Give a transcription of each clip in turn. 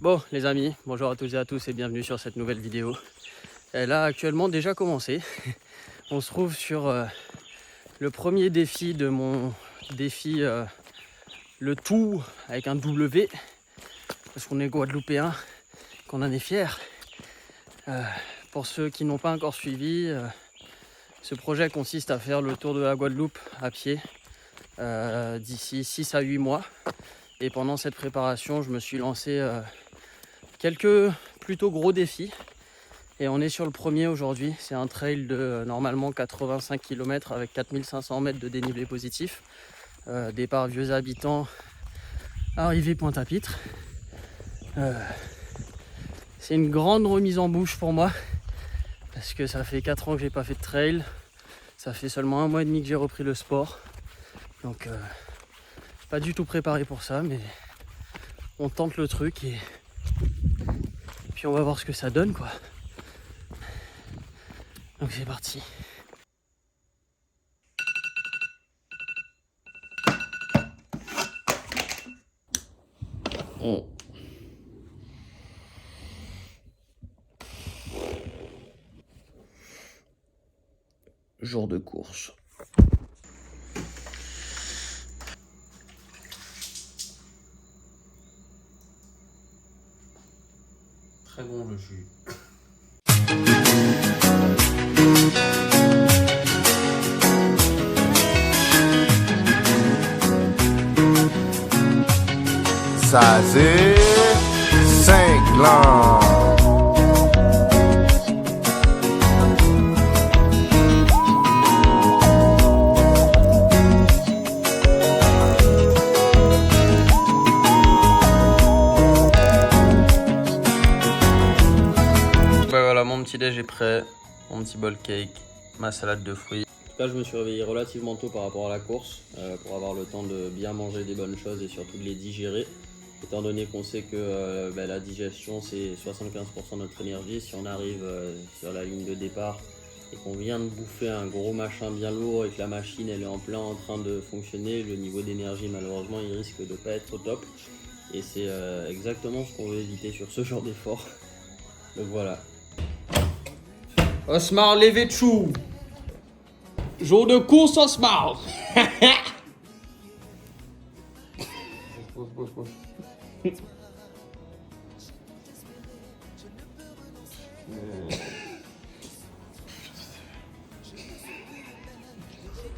Bon les amis, bonjour à toutes et à tous et bienvenue sur cette nouvelle vidéo. Elle a actuellement déjà commencé. On se trouve sur le premier défi de mon défi le tout avec un W. Parce qu'on est guadeloupéens, qu'on en est fiers. Pour ceux qui n'ont pas encore suivi, ce projet consiste à faire le tour de la Guadeloupe à pied d'ici 6 à 8 mois. Et pendant cette préparation, je me suis lancé quelques plutôt gros défis. Et on est sur le premier aujourd'hui. C'est un trail de normalement 85 km avec 4500 mètres de dénivelé positif. Départ Vieux Habitants, arrivée Pointe-à-Pitre. C'est une grande remise en bouche pour moi. Parce que ça fait 4 ans que j'ai pas fait de trail. Ça fait seulement 1 mois et demi que j'ai repris le sport. Donc pas du tout préparé pour ça, mais on tente le truc et puis on va voir ce que ça donne quoi. Donc c'est parti. Jour de course. Très bon le jus. Ça c'est Saint-Clan. Voilà, mon petit déj est prêt, mon petit bol cake, ma salade de fruits. En tout cas, je me suis réveillé relativement tôt par rapport à la course pour avoir le temps de bien manger des bonnes choses et surtout de les digérer. Étant donné qu'on sait que la digestion c'est 75% de notre énergie, si on arrive sur la ligne de départ et qu'on vient de bouffer un gros machin bien lourd et que la machine elle est en plein en train de fonctionner, le niveau d'énergie malheureusement il risque de pas être au top. Et c'est exactement ce qu'on veut éviter sur ce genre d'effort. Donc voilà. Osmar Levetchou. Jour de course Osmar.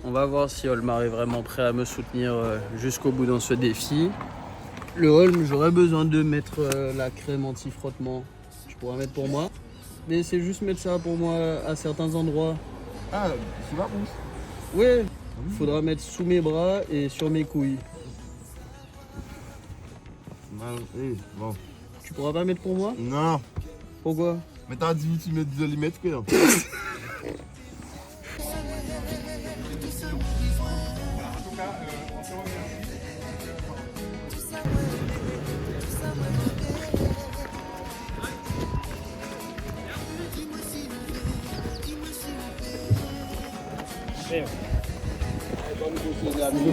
On va voir si Olmar est vraiment prêt à me soutenir jusqu'au bout dans ce défi. Le Holm, j'aurais besoin de mettre la crème anti-frottement. Tu pourras mettre pour moi. Mais c'est juste mettre ça pour moi à certains endroits. Ah, tu vas où? Ouais, faudra mettre sous mes bras et sur mes couilles. Bon. Tu pourras pas mettre pour moi? Non. Pourquoi? Mais t'as dit tu mets 10 mm là.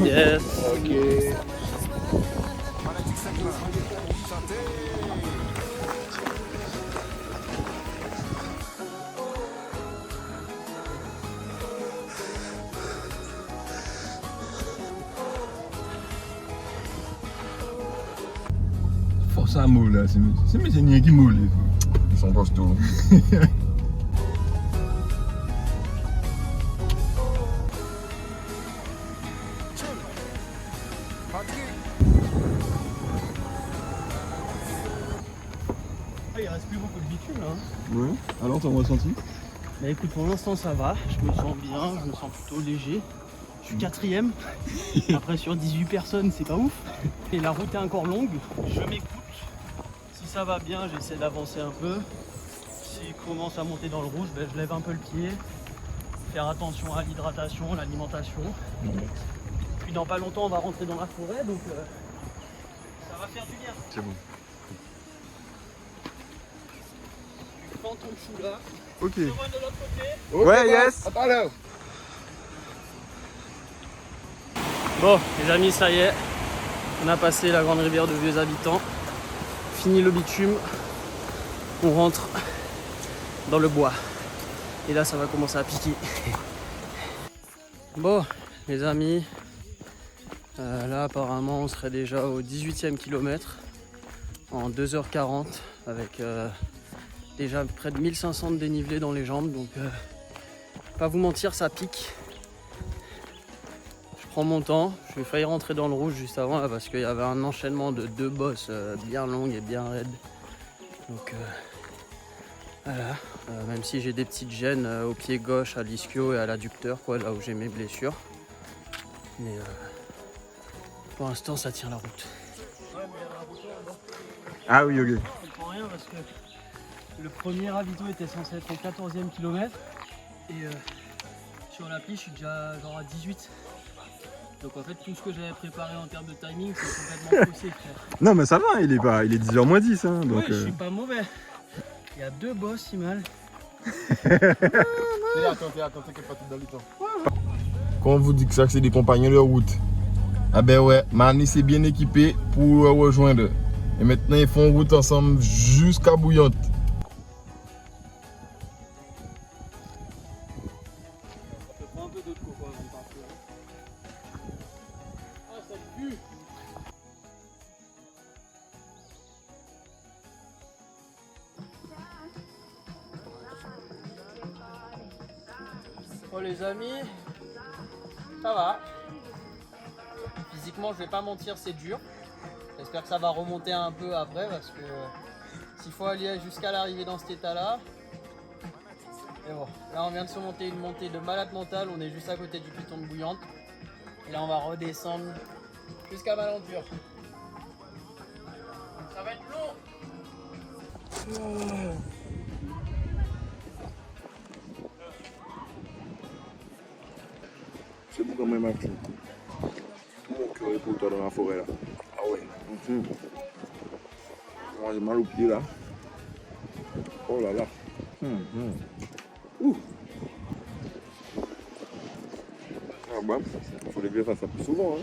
Yes. Ok. Force à moule là, c'est mes ennemis qui moulent. Ils sont costauds. Il reste plus beaucoup de bitume là. Ouais. Alors t'as ressenti? Bah écoute, pour l'instant ça va, je me sens bien, je me sens plutôt léger. Je suis 4ème. Après sur 18 personnes, c'est pas ouf. Et la route est encore longue, je m'écoute. Si ça va bien, j'essaie d'avancer un peu. S'il commence à monter dans le rouge, ben, je lève un peu le pied. Faire attention à l'hydratation, l'alimentation. Puis dans pas longtemps, on va rentrer dans la forêt, donc ça va faire du bien. C'est bon. Tu prends ton chou là. Ok. Je vois de l'autre côté. Ouais, yes. Attends là. Bon, les amis, ça y est. On a passé la grande rivière de Vieux Habitants. fini le bitume, on rentre dans le bois. Et là ça va commencer à piquer. Bon les amis, là apparemment on serait déjà au 18e kilomètre en 2h40 avec déjà près de 1500 de dénivelé dans les jambes, donc pas vous mentir, ça pique. Je prends mon temps, je vais failli rentrer dans le rouge juste avant là, parce qu'il y avait un enchaînement de 2 bosses bien longues et bien raides. Donc voilà, même si j'ai des petites gênes au pied gauche, à l'ischio et à l'adducteur, quoi, là où j'ai mes blessures. Mais pour l'instant ça tient la route. Ah oui, ok. Je comprends rien parce que le premier ravito était censé être au 14e kilomètre et sur l'appli je suis déjà genre à 18. Donc en fait tout ce que j'avais préparé en termes de timing c'est complètement faussé, frère. Non, mais ça va, il est 10h moins 10. Hein, donc, Oui, je suis pas mauvais. Il y a 2 bosses, si mal. Attends, t'inquiète pas, tout dans le temps. Quand on vous dit que ça c'est des compagnons de route, ah ben ouais, Mani c'est bien équipé pour rejoindre. Et maintenant ils font route ensemble jusqu'à Bouillante. Je prends un peu d'eau de coco avant de partir. Ah, ça pue! Bon les amis, ça va. Physiquement je vais pas mentir, c'est dur. J'espère que ça va remonter un peu après parce que s'il faut aller jusqu'à l'arrivée dans cet état là. Mais bon, là on vient de se monter une montée de malade mental, on est juste à côté du piton de Bouillante. Et là on va redescendre jusqu'à Malenture. Ça va être long. C'est beaucoup même action. Mon cœur est pour toi dans la forêt là. Ah ouais. Moi j'ai mal au pied là. Oh là là. Ah bah, il faut les bien faire ça plus souvent. Hein.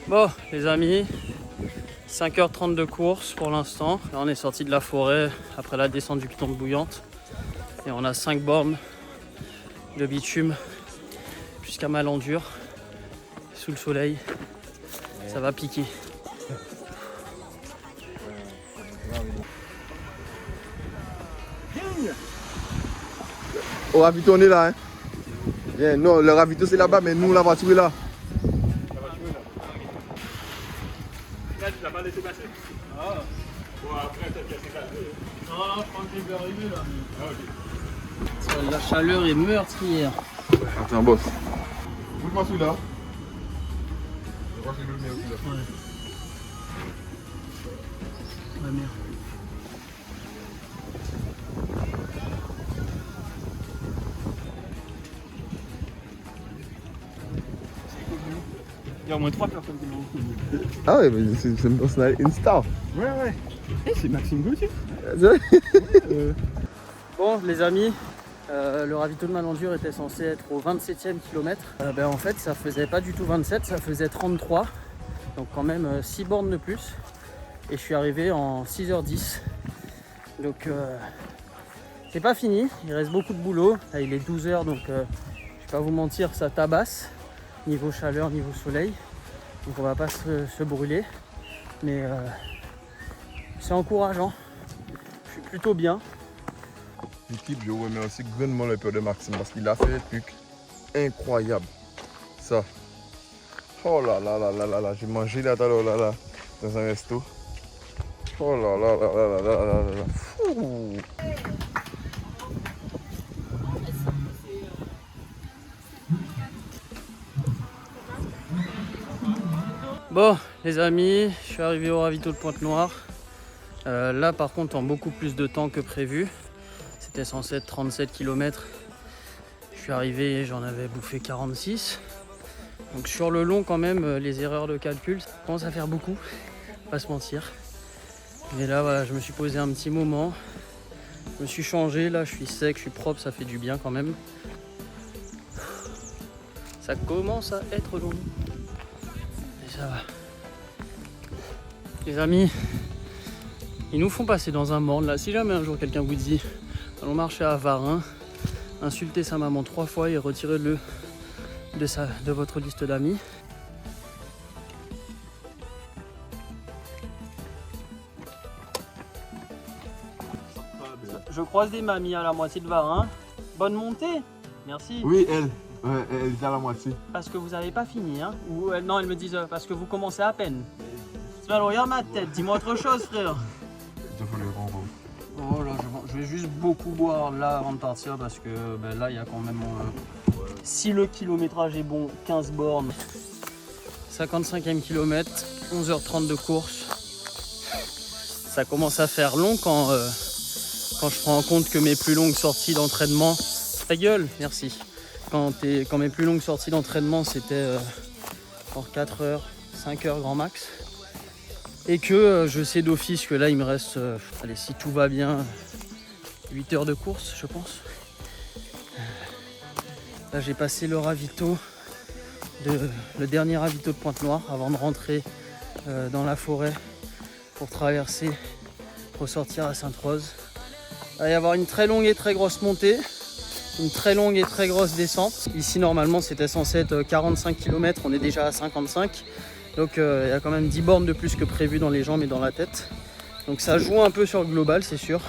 Bon les amis, 5h30 de course pour l'instant. Là on est sorti de la forêt après la descente du piton de Bouillante. Et on a 5 bornes de bitume jusqu'à Malenture, sous le soleil. Ça va piquer. Au ravito on est là. Hein. Bien, non, le ravito c'est là-bas, mais nous la voiture est là. Là, tu l'as pas laissé passer. Ah. Bon, après, t'as cassé la deux. Non, je crois que je vais arriver là. Ah, ok. La chaleur est meurtrière. Attends, boss. Bouge-moi celui-là. Je crois que c'est le mien aussi là. Ouais. La merde. Il y a au moins 3 personnes qui m'ont reconnu. Ah ouais, mais c'est une star. Ouais. Eh, c'est Maxime Gauthier. Bon les amis, le ravito de Malenture était censé être au 27e kilomètre. En fait ça faisait pas du tout 27, ça faisait 33. Donc quand même 6 bornes de plus. Et je suis arrivé en 6h10. Donc c'est pas fini, il reste beaucoup de boulot. Là, il est 12h donc je vais pas vous mentir, ça tabasse. Niveau chaleur, niveau soleil. Donc on va pas se brûler. Mais c'est encourageant. Je suis plutôt bien. L'équipe, je remercie grandement le père de Maxime parce qu'il a fait des trucs incroyables. Ça. Oh là là là là là là, j'ai mangé là, là, dans un resto. Oh là là là là là là là là. Fou. Bon les amis, je suis arrivé au ravito de Pointe-Noire. Là par contre en beaucoup plus de temps que prévu. C'était censé être 37 km. Je suis arrivé, j'en avais bouffé 46. Donc sur le long quand même, les erreurs de calcul, ça commence à faire beaucoup, pas se mentir. Mais là voilà, je me suis posé un petit moment. Je me suis changé, là je suis sec, je suis propre, ça fait du bien quand même. Ça commence à être long. Et ça va. Les amis, Ils nous font passer dans un morne là. Si jamais un jour quelqu'un vous dit allons marcher à Varennes, insultez sa maman 3 fois et retirez-le de votre liste d'amis. Je croise des mamies à la moitié de Varennes. Bonne montée. Merci. Oui, elle est à la moitié. Parce que vous n'avez pas fini, hein? Ou non, elles me disent parce que vous commencez à peine. Alors regarde ma tête, dis-moi autre chose, frère. Oh là, je vais juste beaucoup boire là avant de partir parce que là il y a quand même, si le kilométrage est bon, 15 bornes. 55e kilomètre, 11h30 de course. Ça commence à faire long quand je prends en compte que mes plus longues sorties d'entraînement... Ta gueule, merci. Quand mes plus longues sorties d'entraînement c'était en 4 heures, 5 heures grand max. Et que je sais d'office que là il me reste, allez, si tout va bien, 8 heures de course je pense. Là j'ai passé le ravito, le dernier ravito de Pointe-Noire avant de rentrer dans la forêt pour traverser, ressortir à Sainte-Rose. Il va y avoir une très longue et très grosse montée, une très longue et très grosse descente. Ici normalement c'était censé être 45 km, on est déjà à 55. Donc il y a quand même 10 bornes de plus que prévu dans les jambes et dans la tête. Donc ça joue un peu sur le global, c'est sûr.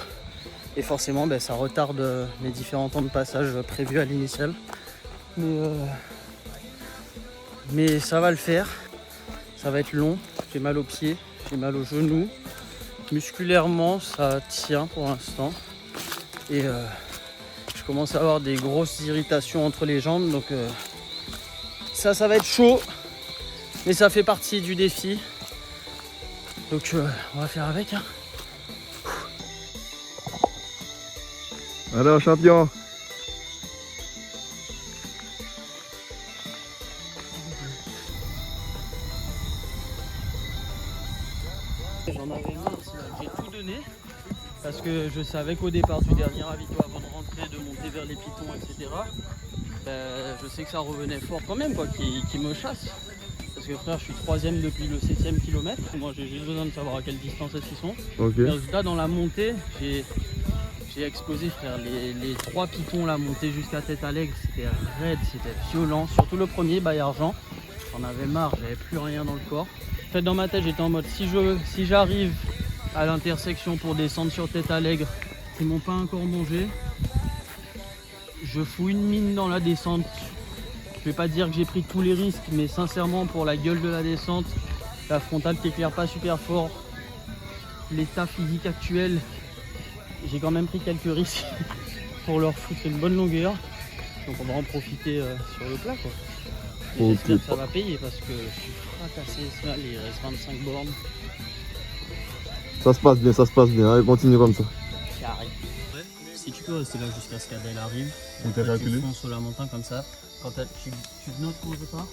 Et forcément ça retarde les différents temps de passage prévus à l'initial. Mais ça va le faire. Ça va être long. J'ai mal aux pieds, j'ai mal aux genoux. Musculairement ça tient pour l'instant. Et je commence à avoir des grosses irritations entre les jambes. Donc ça va être chaud. Mais ça fait partie du défi. Donc on va faire avec. Hein. Alors champion. J'en avais marre, j'ai tout donné. Parce que je savais qu'au départ du dernier ravito, avant de rentrer, de monter vers les pitons, etc. Je sais que ça revenait fort quand même, quoi, qui me chasse. Parce que frère, je suis 3ème depuis le 7ème kilomètre. Moi j'ai juste besoin de savoir à quelle distance elles sont. Okay. Et résultat, dans la montée, j'ai explosé, frère. Les 3 pitons, la montée jusqu'à Tête Alegre, c'était raide, c'était violent. Surtout le premier, Baillargeant. J'en avais marre, j'avais plus rien dans le corps. En fait, dans ma tête, j'étais en mode si j'arrive à l'intersection pour descendre sur Tête Alegre, ils m'ont pas encore mangé. Je fous une mine dans la descente. Je vais pas dire que j'ai pris tous les risques, mais sincèrement pour la gueule de la descente, la frontale qui éclaire pas super fort, l'état physique actuel, j'ai quand même pris quelques risques pour leur foutre une bonne longueur. Donc on va en profiter sur le plat, quoi. Et j'espère que ça va payer parce que je suis fracassé, il reste 25 bornes. Ça se passe bien, allez, continue comme ça. Carré. Si tu peux rester là jusqu'à ce qu'Adèle arrive, On t'a calculé. tu fonces sur la montagne comme ça. Quand tu te notes où je pars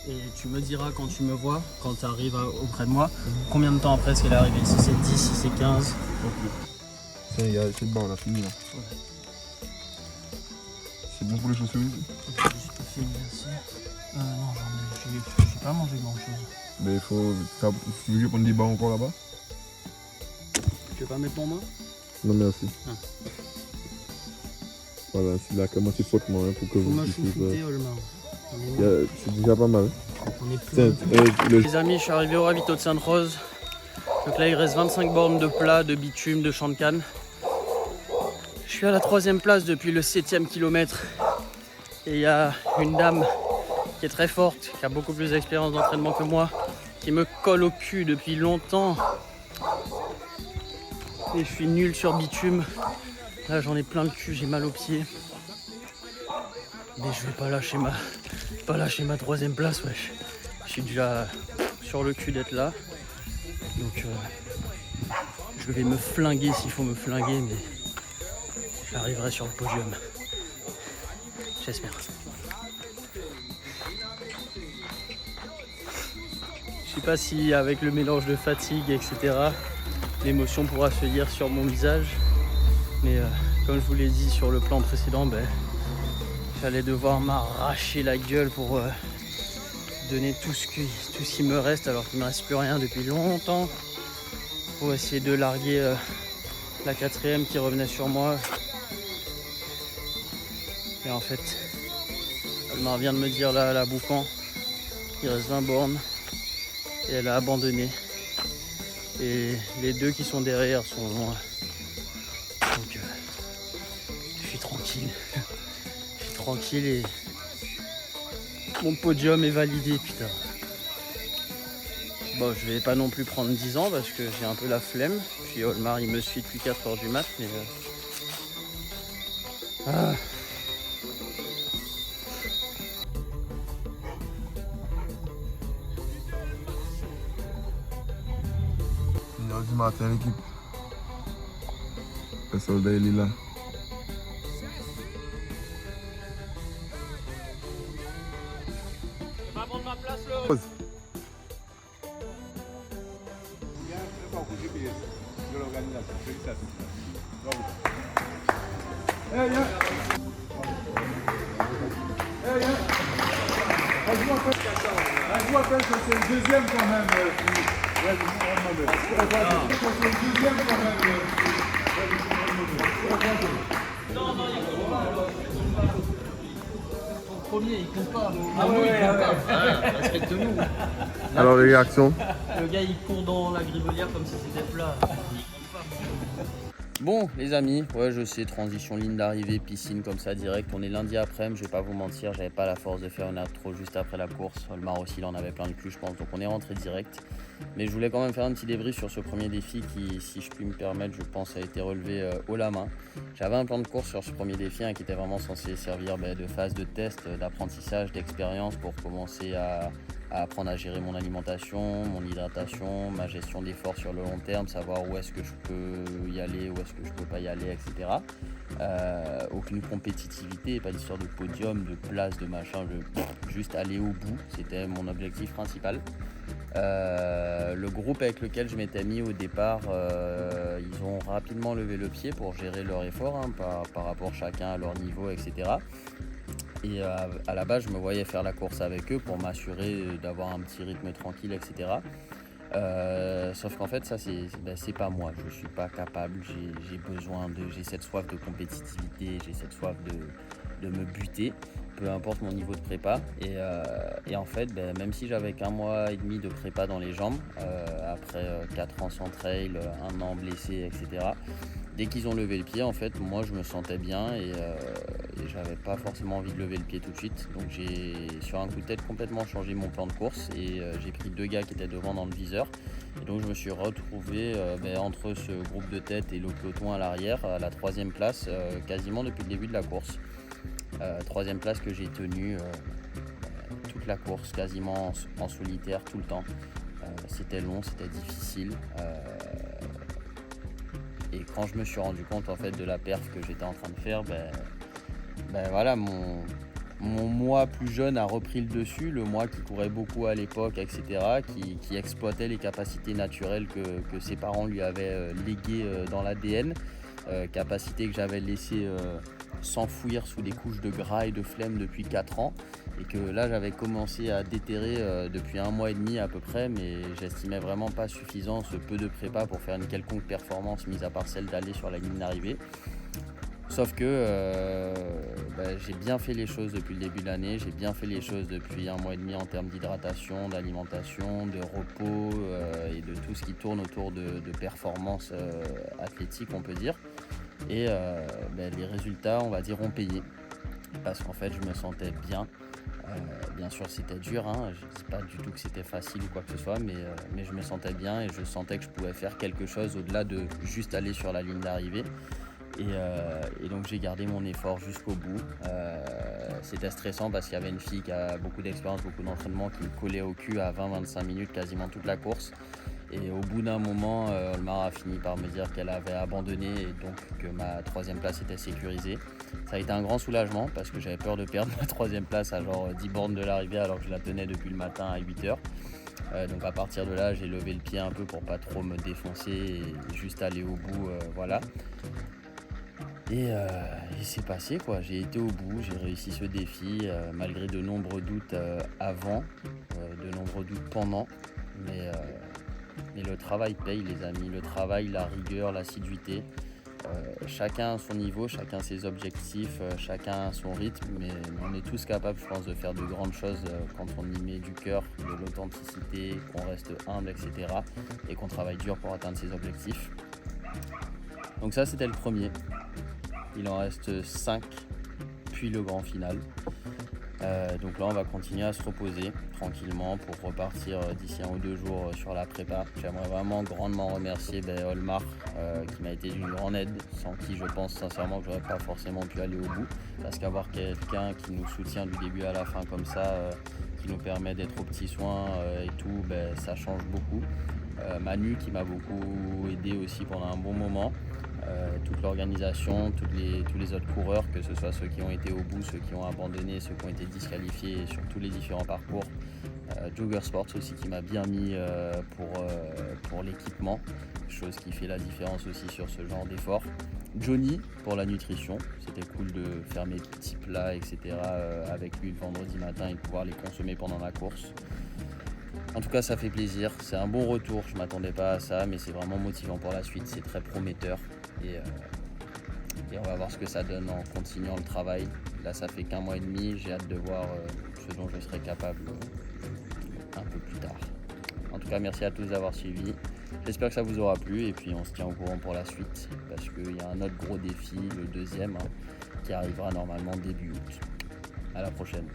et tu me diras quand tu me vois, quand tu arrives auprès de moi, combien de temps après est-ce qu'elle est arrivée. Si c'est 10, si c'est 15. Tiens, il y a cette barre là, fini là. Ouais. C'est bon pour les chaussures? Juste finir ici. Non, j'ai pas mangé grand chose. Mais il faut. Tu veux que je prenne des barres encore là-bas? Tu veux pas mettre mon main? Non, merci. Ah. Voilà, c'est là comment c'est fortement hein, pour que Faut vous m'a puissiez. chouchouté, Olmar. C'est déjà pas mal. On est plein. Les amis, je suis arrivé au ravito de Sainte-Rose. Donc là, il reste 25 bornes de plat, de bitume, de champ de canne. Je suis à la 3ème place depuis le 7ème kilomètre. Et il y a une dame qui est très forte, qui a beaucoup plus d'expérience d'entraînement que moi, qui me colle au cul depuis longtemps. Et je suis nul sur bitume. Là, j'en ai plein le cul, j'ai mal aux pieds. Mais je vais pas lâcher ma 3ème place, wesh. Je suis déjà sur le cul d'être là. Donc je vais me flinguer s'il faut me flinguer, mais j'arriverai sur le podium. J'espère. Je sais pas si avec le mélange de fatigue, etc., l'émotion pourra se lire sur mon visage. Mais comme je vous l'ai dit sur le plan précédent, j'allais devoir m'arracher la gueule pour donner tout ce qui me reste alors qu'il ne me reste plus rien depuis longtemps. pour essayer de larguer la 4e qui revenait sur moi. Et en fait, Olmar vient de me dire là à la Boucan, il reste 20 bornes et elle a abandonné. Et les 2 qui sont derrière sont loin. Donc je suis tranquille. Je suis tranquille et mon podium est validé, putain. Bon, je vais pas non plus prendre 10 ans parce que j'ai un peu la flemme. Puis Olmar il me suit depuis 4 h du mat, mais ah. 1 h du matin, l'équipe. Le soldat il est là. Va prendre ma place là. Je vous rappelle que c'est le deuxième quand même. C'est le deuxième quand même. Ton premier il compte pas. Ah oui, il compte pas. Respecte-nous. Alors les réactions? Le gars il court dans la gribelière comme si c'était plat. Bon les amis, ouais je sais, transition ligne d'arrivée, piscine comme ça direct. On est lundi après-midi, je vais pas vous mentir, j'avais pas la force de faire une outro juste après la course. Olmar aussi il en avait plein le cul je pense, donc on est rentré direct. Mais je voulais quand même faire un petit débrief sur ce premier défi qui, si je puis me permettre, je pense a été relevé haut la main. J'avais un plan de course sur ce premier défi qui était vraiment censé servir de phase de test, d'apprentissage, d'expérience pour commencer à apprendre à gérer mon alimentation, mon hydratation, ma gestion d'efforts sur le long terme, savoir où est-ce que je peux y aller, où est-ce que je peux pas y aller, etc. Aucune compétitivité, pas d'histoire de podium, de place, de machin, juste aller au bout, c'était mon objectif principal. Le groupe avec lequel je m'étais mis au départ, ils ont rapidement levé le pied pour gérer leur effort par rapport chacun à leur niveau, etc. Et à la base, je me voyais faire la course avec eux pour m'assurer d'avoir un petit rythme tranquille, etc. Sauf qu'en fait, ça, c'est pas moi. Je suis pas capable. J'ai cette soif de compétitivité, j'ai cette soif de me buter, peu importe mon niveau de prépa. Et en fait, même si j'avais qu'1 mois et demi de prépa dans les jambes, après 4 ans sans trail, 1 an blessé, etc. Dès qu'ils ont levé le pied, en fait, moi je me sentais bien et j'avais pas forcément envie de lever le pied tout de suite. Donc j'ai, sur un coup de tête, complètement changé mon plan de course et j'ai pris 2 gars qui étaient devant dans le viseur. Et donc je me suis retrouvé entre ce groupe de tête et le peloton à l'arrière, à la 3e place, quasiment depuis le début de la course. 3e place que j'ai tenue toute la course, quasiment en solitaire, tout le temps. C'était long, c'était difficile. Et quand je me suis rendu compte en fait de la perf que j'étais en train de faire, voilà, mon moi plus jeune a repris le dessus, le moi qui courait beaucoup à l'époque, etc., qui exploitait les capacités naturelles que ses parents lui avaient léguées dans l'ADN, capacités que j'avais laissées s'enfouir sous des couches de gras et de flemme depuis 4 ans. Et que là j'avais commencé à déterrer depuis 1 mois et demi à peu près, mais j'estimais vraiment pas suffisant ce peu de prépa pour faire une quelconque performance, mis à part celle d'aller sur la ligne d'arrivée. Sauf que j'ai bien fait les choses depuis le début de l'année, j'ai bien fait les choses depuis 1 mois et demi en termes d'hydratation, d'alimentation, de repos et de tout ce qui tourne autour de performances athlétiques on peut dire. Et les résultats on va dire ont payé, parce qu'en fait je me sentais bien. Bien sûr c'était dur, je ne dis pas du tout que c'était facile ou quoi que ce soit, mais je me sentais bien et je sentais que je pouvais faire quelque chose au-delà de juste aller sur la ligne d'arrivée. Et donc j'ai gardé mon effort jusqu'au bout. C'était stressant parce qu'il y avait une fille qui a beaucoup d'expérience, beaucoup d'entraînement, qui me collait au cul à 20-25 minutes quasiment toute la course. Et au bout d'un moment, Olmar a fini par me dire qu'elle avait abandonné et donc que ma 3e place était sécurisée. Ça a été un grand soulagement parce que j'avais peur de perdre ma 3e place à genre 10 bornes de l'arrivée alors que je la tenais depuis le matin à 8h. Donc à partir de là, j'ai levé le pied un peu pour pas trop me défoncer et juste aller au bout, voilà. Et c'est passé quoi, j'ai été au bout, j'ai réussi ce défi malgré de nombreux doutes avant, de nombreux doutes pendant, Mais le travail paye les amis, le travail, la rigueur, l'assiduité. Chacun à son niveau, chacun ses objectifs, chacun à son rythme, mais on est tous capables, je pense, de faire de grandes choses quand on y met du cœur, de l'authenticité, qu'on reste humble, etc. et qu'on travaille dur pour atteindre ses objectifs. Donc ça, c'était le premier. Il en reste 5, puis le grand final. Donc là, on va continuer à se reposer tranquillement pour repartir d'ici 1 ou 2 jours sur la prépa. J'aimerais vraiment grandement remercier Olmar qui m'a été d'une grande aide, sans qui je pense sincèrement que j'aurais pas forcément pu aller au bout. Parce qu'avoir quelqu'un qui nous soutient du début à la fin comme ça, qui nous permet d'être aux petits soins et tout, ça change beaucoup. Manu qui m'a beaucoup aidé aussi pendant un bon moment. Toute l'organisation, tous les autres coureurs, que ce soit ceux qui ont été au bout, ceux qui ont abandonné, ceux qui ont été disqualifiés sur tous les différents parcours. Jogger Sports aussi qui m'a bien mis pour l'équipement, chose qui fait la différence aussi sur ce genre d'effort. Johnny pour la nutrition, c'était cool de faire mes petits plats, etc. Avec lui le vendredi matin et de pouvoir les consommer pendant la course. En tout cas, ça fait plaisir, c'est un bon retour, je ne m'attendais pas à ça, mais c'est vraiment motivant pour la suite, c'est très prometteur et on va voir ce que ça donne en continuant le travail. Là, ça fait qu'1 mois et demi, j'ai hâte de voir ce dont je serai capable un peu plus tard. En tout cas, merci à tous d'avoir suivi, j'espère que ça vous aura plu et puis on se tient au courant pour la suite parce qu'il y a un autre gros défi, le deuxième, qui arrivera normalement début août. À la prochaine.